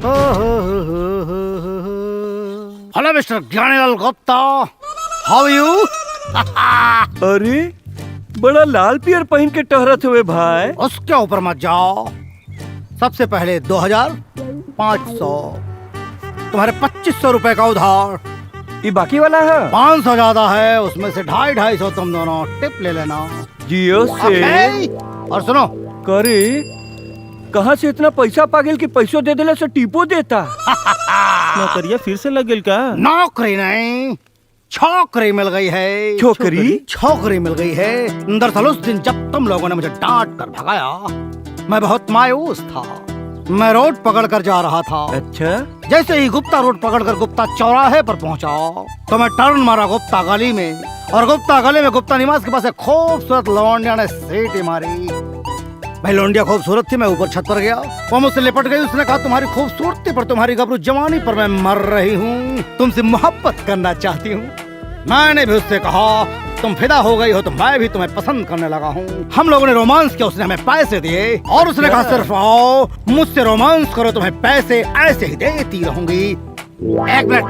Hello mister Gyanilal Gupta, how you? अरे बड़ा लाल पियर पहन के टहरत हुए भाई। उसके ऊपर मत जाओ। सबसे पहले 2500 तुम्हारे 2500 रुपए का उधार। ये बाकी वाला है 500 ज्यादा है, उसमें से 250 तुम दोनों टिप ले लेना। जियो से। ओके? और सुनो, करे कहाँ से इतना पैसा पागिल कि पैसों दे देले से टीपो देता। नौकरिया फिर से लग गेल का? नौकरी नहीं, छोकरी मिल गई है। छोकरी? छोकरी मिल गई है। दरअसल उस दिन जब तुम लोगों ने मुझे डांट कर भगाया, मैं बहुत मायूस था। मैं रोड पकड़ कर जा रहा था। अच्छा, जैसे ही गुप्ता रोड पकड़कर गुप्ता चौराहे पर पहुंचा तो मैं टर्न मारा गुप्ता गली में, और गुप्ता गली में गुप्ता निवास के पास एक खूबसूरत लौंडिया ने सीटी मारी। भाई लौंडिया खूबसूरत थी, मैं ऊपर छत पर गया, वो मुझसे लिपट गई। उसने कहा तुम्हारी खूबसूरती पर, तुम्हारी गबरू जवानी पर मैं मर रही हूँ, तुमसे मोहब्बत करना चाहती हूँ। मैंने भी उससे कहा तुम फिदा हो गई हो तो मैं भी तुम्हें पसंद करने लगा हूँ। हम लोगों ने रोमांस किया, उसने हमें पैसे दिए और उसने कहा सिर्फ आओ मुझसे रोमांस करो, तुम्हें पैसे ऐसे ही देती रहूंगी। एक मिनट,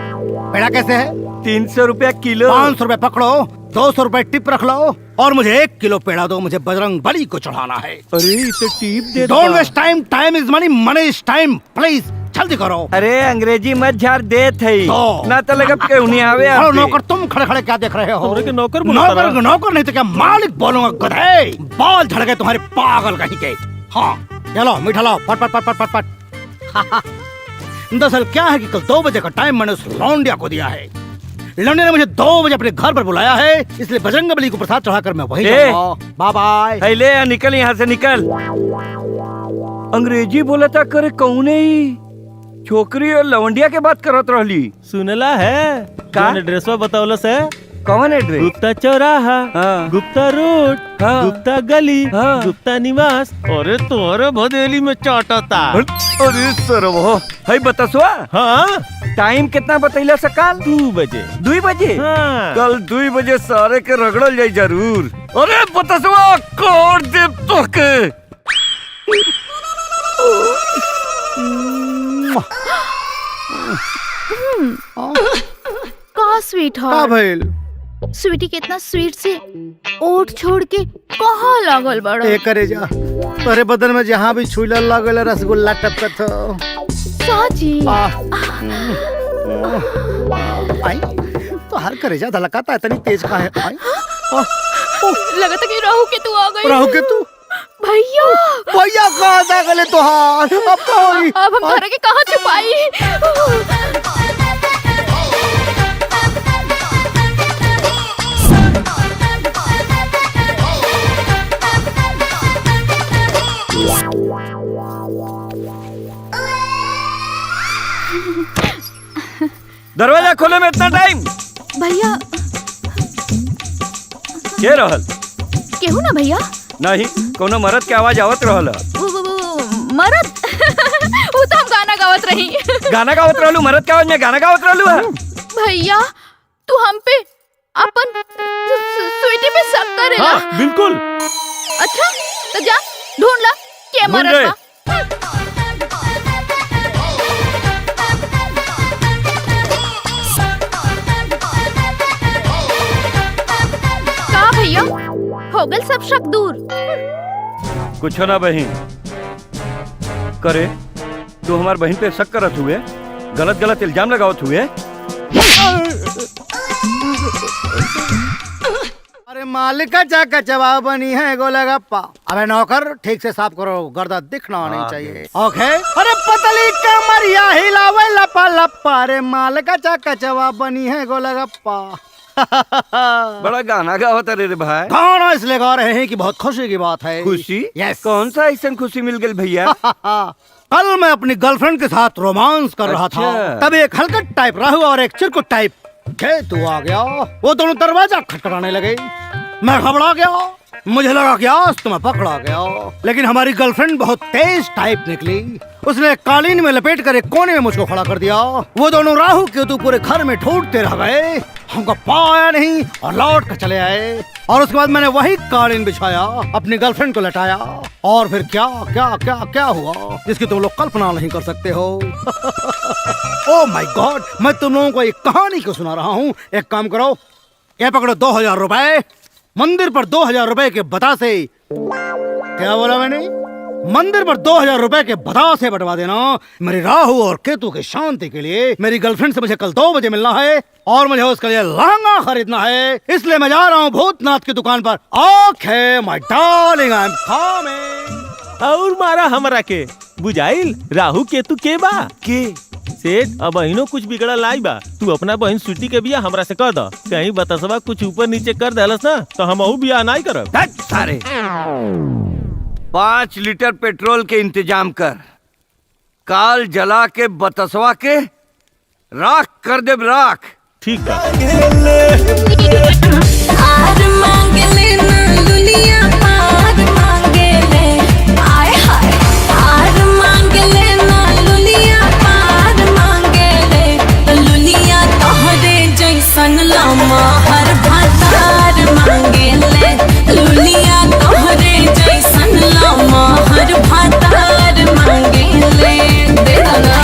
पेड़ा कैसे है? 300 रुपया किलो। 500 रुपए पकड़ो, 200 रुपए टिप रख लो और मुझे 1 किलो पेड़ा दो, मुझे बजरंग बली को चढ़ाना है। अरे तो टीप दे। Don't waste time, time is money, money is time, please जल्दी करो। अरे अंग्रेजी मत झाड़ दे थे तो। ना तो लगा के उन्हीं आवे हेलो आपके। नौकर, तुम खड़े खड़े क्या देख रहे हो? हमरे के नौकर बोलता नौकर रहा। नौकर नहीं तो क्या मालिक बोलूंगा, गधे। बाल झड़ गए तुम्हारे पागल कहीं के। हाँ चलो मीठा लाओ, फट फट फट फट फट फट। दरअसल क्या है कि कल 2 बजे का टाइम मैंने उस लौंडिया को दिया है। लौंडिया ने मुझे 2 बजे अपने घर पर बुलाया है, इसलिए बजरंग बली को प्रसाद चढ़ाकर मैं वहीं जाऊंगा। Bye bye. है ले निकल यहाँ से निकल। अंग्रेजी बोला था करे कौने ही छोकरी और लवंडिया के बात करत रहली। सुनला है का? कौन एड्रेसवा बतौलस है? कौन एड्रेस? गुप्ता चौराहा, हाँ। गुप्ता रोड, हाँ। गुप्ता गली, हाँ। गुप्ता निवास। अरे तोरे भदेली में चाटता। अरे सरवो है बतसवा। हाँ टाइम कितना बतैला सकाल? 2 बजे। 2 बजे? हाँ। कल 2 बजे सारे के रगड़ल जाई जरूर। अरे बतसवा कोड दे तो के। का स्वीट का हार्ट, भइल? स्वीटी कितना स्वीट से ओट छोड़ के कहाँ लागल बड़ा? ए करे जा, तोरे बदन में जहाँ भी छुईला लागल रसगुल्ला टपकत हो। साची आई तो हर करे जा धलकाता इतनी तेज का है। आई लगा था कि राहु के तू आ गई। राहु के तू भैया, भैया कहाँ जा गले तोहार? अब का होई? अब हम घर के कहाँ छुपाई? दरवाजा खोले में इतना टाइम भैया के रहल? केहू ना भैया, नहीं कोनो मर्द के आवाज आवत रहल। वो मरद वो तो हम गाना गावत रही। गाना गावत रहलू? मर्द के आवाज में गाना गावत रहलू है? भैया तू हम पे अपन स्वीटी पे शक करेला? हाँ बिल्कुल। अच्छा तो जा ढूंढ ला के ढूंढ मरद रहे। बा। का भैया हो गल सब शक दूर? कुछ ना बहन करे, तू हमार बहन पे शक करत हुए, गलत गलत इल्जाम लगावत हुए। अरे मालिक का चाका जवाब बनी है गोलगप्पा। अबे नौकर ठीक से साफ करो, गर्दा दिखना नहीं चाहिए। ओके। अरे पतली कमरिया हिलावे लपा लपा। अरे मालिक का चाका जवाब बनी है गोलगप्पा। बड़ा गाना गावत रे भाई। गाना इसलिए गा रहे हैं कि बहुत खुशी की बात है। खुशी? यस। कौन सा ऐसा खुशी मिल गई भैया? कल मैं अपनी गर्लफ्रेंड के साथ रोमांस कर रहा था, अच्छा। तभी एक हलकट टाइप राहु और एक चिरकुट टाइप केतु आ गया। वो दोनों दरवाजा खटखटाने लगे। मैं घबरा गया, मुझे लगा कि आज तो मैं पकड़ा गया, लेकिन हमारी गर्लफ्रेंड बहुत तेज टाइप निकली। उसने कालीन में लपेट कर एक कोने में मुझको खड़ा कर दिया। वो दोनों राहु केतु पूरे घर में ढूंढते रह गए, हमको पाया नहीं और लौट कर चले आए। और उसके बाद मैंने वही कालीन बिछाया, अपनी गर्लफ्रेंड को लटाया, और फिर क्या क्या क्या क्या हुआ जिसकी तुम लोग कल्पना नहीं कर सकते हो। ओह माय गॉड, मैं तुम लोगों को एक कहानी को सुना रहा हूँ। एक काम करो, ये पकड़ो 2000 रुपए, मंदिर पर 2000 रुपए के बता से, क्या बोला मैंने, मंदिर पर 2000 रुपए के बता से बंटवा देना। मेरी राहु और केतु की शांति के लिए मेरी गर्लफ्रेंड से मुझे कल 2 बजे मिलना है और मुझे उसके लिए लहंगा खरीदना है, इसलिए मैं जा रहा हूँ भूतनाथ की दुकान पर। ओके माय डार्लिंग, आई एम कमिंग। और मारा हमरा के बुझाइल राहु केतु के बा के सेठ, अब बहिनो कुछ बिगड़ा लाई बा। तू अपना बहन स्वीटी के बिया हमरा से कर द, कहीं बतसवा कुछ ऊपर नीचे कर देलस ना तो हम बिया नहीं करब। सारे 5 लीटर पेट्रोल के इंतजाम कर, काल जला के बतसवा के राख कर दे राख। ठीक बा। आर मांगे ले ना लुलिया पार मांगे ले, आय हाय आर मांगे ले ना लुलिया पार मांगे ले, तो लुलिया तोहरे जैसन लामा हर भातार मांगे ले, लुलिया तोहरे जैसन लामा हर भातार मांगे ले, दे दो ना।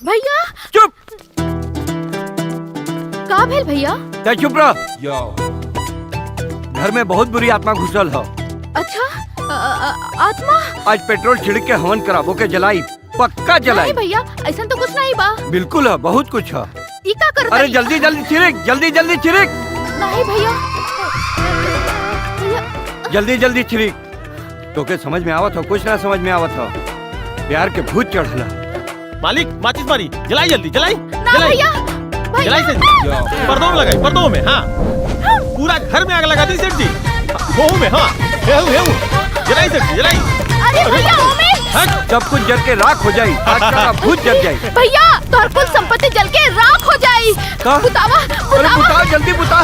भैया चुप, का भेल भैया? ते चुप रह। घर में बहुत बुरी आत्मा घुसल है। अच्छा आत्मा? आज पेट्रोल छिड़क के हवन कराबो के जलाई, पक्का जलाई। नहीं भैया, ऐसा तो कुछ नहीं बा। बिल्कुल है, बहुत कुछ है। ई का कर? अरे जल्दी जल्दी छिड़क, जल्दी जल्दी छिड़क। नहीं भैया, जल्दी जल्दी छिड़क। तो के समझ में आवत हो? कुछ ना समझ में आवत हो। प्यार के भूत चढ़ला। मालिक माचिस मारी, जलाई जल्दी जलाई। ना भैया, जलाई से पर्दों में लगाई, पर्दों में। हाँ पूरा घर में आग लगा दी सेठ जी। हो में, हाँ जलाई सेठ जी जलाई। अरे भैया ओमे, सब कुछ जल के राख हो जाई, आज का भूत जल जाई। भैया तोहर कुल संपत्ति जल के राख हो जाई। का? बुतावा अरे बुता, जल्दी बुता।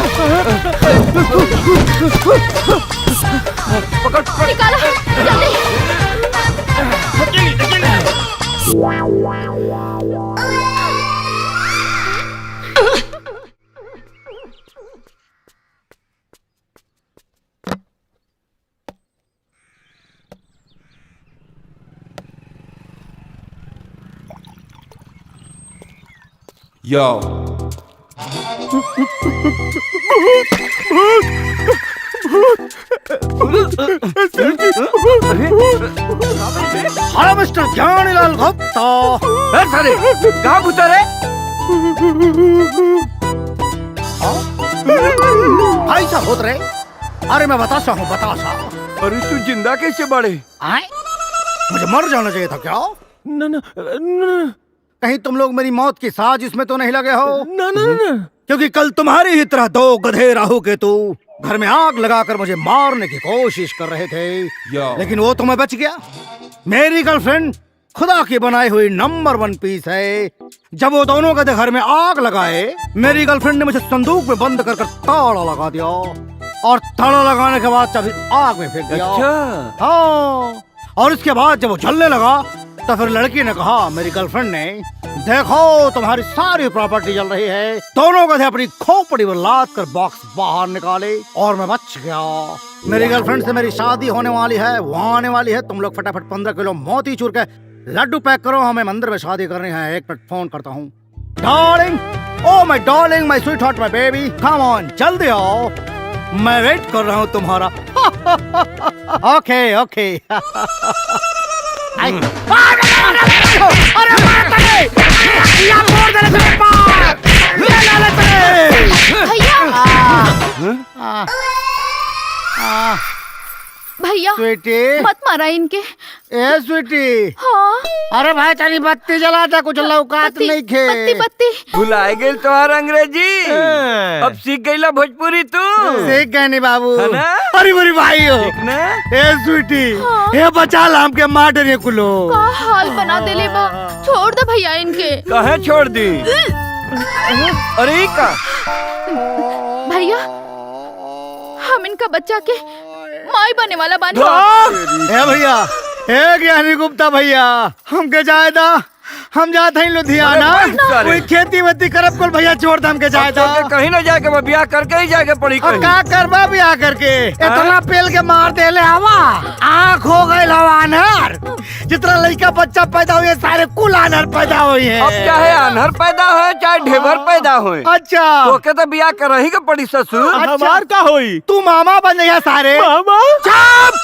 पकड़ पकड़। निकालो जल्दी। Yo. Hello mister Gyanilal Gupta. सारे कहाँ भूता रे? ऐसा होत रहे? अरे मैं बतासा हूँ, बतासा। अरे तू जिंदा कैसे बढ़े? आए? मुझे मर जाना चाहिए था क्या? ना ना ना कहीं तुम लोग मेरी मौत की साजिश में तो नहीं लगे हो? ना ना ना, क्योंकि कल तुम्हारी ही तरह 2 गधे राहु केतु घर में आग लगाकर मुझे मारने की कोशिश कर रहे थे, लेकिन वो तो मैं बच गया। मेरी गर्लफ्रेंड खुदा की बनाई हुई नंबर 1 पीस है। जब वो दोनों गधे घर में आग लगाए, मेरी गर्लफ्रेंड ने मुझे संदूक में बंद कर ताला लगा दिया, और ताला लगाने के बाद चाबी आग में फेंक दिया। अच्छा। हाँ, और उसके बाद जब वो जलने लगा तो फिर लड़की ने कहा, मेरी गर्लफ्रेंड ने, देखो तुम्हारी सारी प्रॉपर्टी जल रही है। दोनों गधे अपनी खोपड़ी में लाद कर बॉक्स बाहर निकाले और मैं बच गया। मेरी गर्लफ्रेंड से मेरी शादी होने वाली है, वो आने वाली है। तुम लोग फटाफट 15 किलो मोतीचूर के लड्डू पैक करो, हमें मंदिर में शादी करनी है। 1 मिनट फोन करता हूँ। Darling, oh my darling, my sweet heart, my baby, come on, जल्दी आओ, मैं वेट कर रहा हूँ तुम्हारा। ओके ओके। भैया स्वीटी मत मारा इनके। ए स्वीटी, हाँ अरे भाई तेरी बत्ती जला दे, कुछ लौकात बत्ती नहीं खे। बत्ती बत्ती। भुलाए गेल तोहार अंग्रेजी, अब सीख गईला भोजपुरी तू। सीख गए नहीं बाबू। है ना? अरे मेरी भाई हो। ठीक ना? ए स्वीटी, हाँ। ए बचा लाम के मार डरे कुलो। का हाल बना देले बा, छोड़ दे भैया इनके। कहे छोड़ दी? अरे ई का भैया हम इनका बच्चा के माई बने वाला बानी। ए भैया, ए ज्ञानी गुप्ता भैया, हमके जायदा, हम जाते हैं लुधियाना, अरे भाई सारे। कोई खेती वेती करब कुल भैया, छोड़ दे हमके जायदा। के कहीं ना जाके वो ब्याह करके ही जाके पड़ी और कहीं। का करबा ब्याह करके? इतना पेल के मार देले हवा, आँख हो गई हवा अनहर। जितना लड़का बच्चा पैदा हुए सारे कुल अनहर पैदा हुए हैं। अब चाहे अनहर पैदा हो चाहे ढेबर पैदा हो, अच्छा तो के तो ब्याह कर ही के पड़ी ससुर। हमार का होई? तू मामा बन गया सारे। मामा चुप!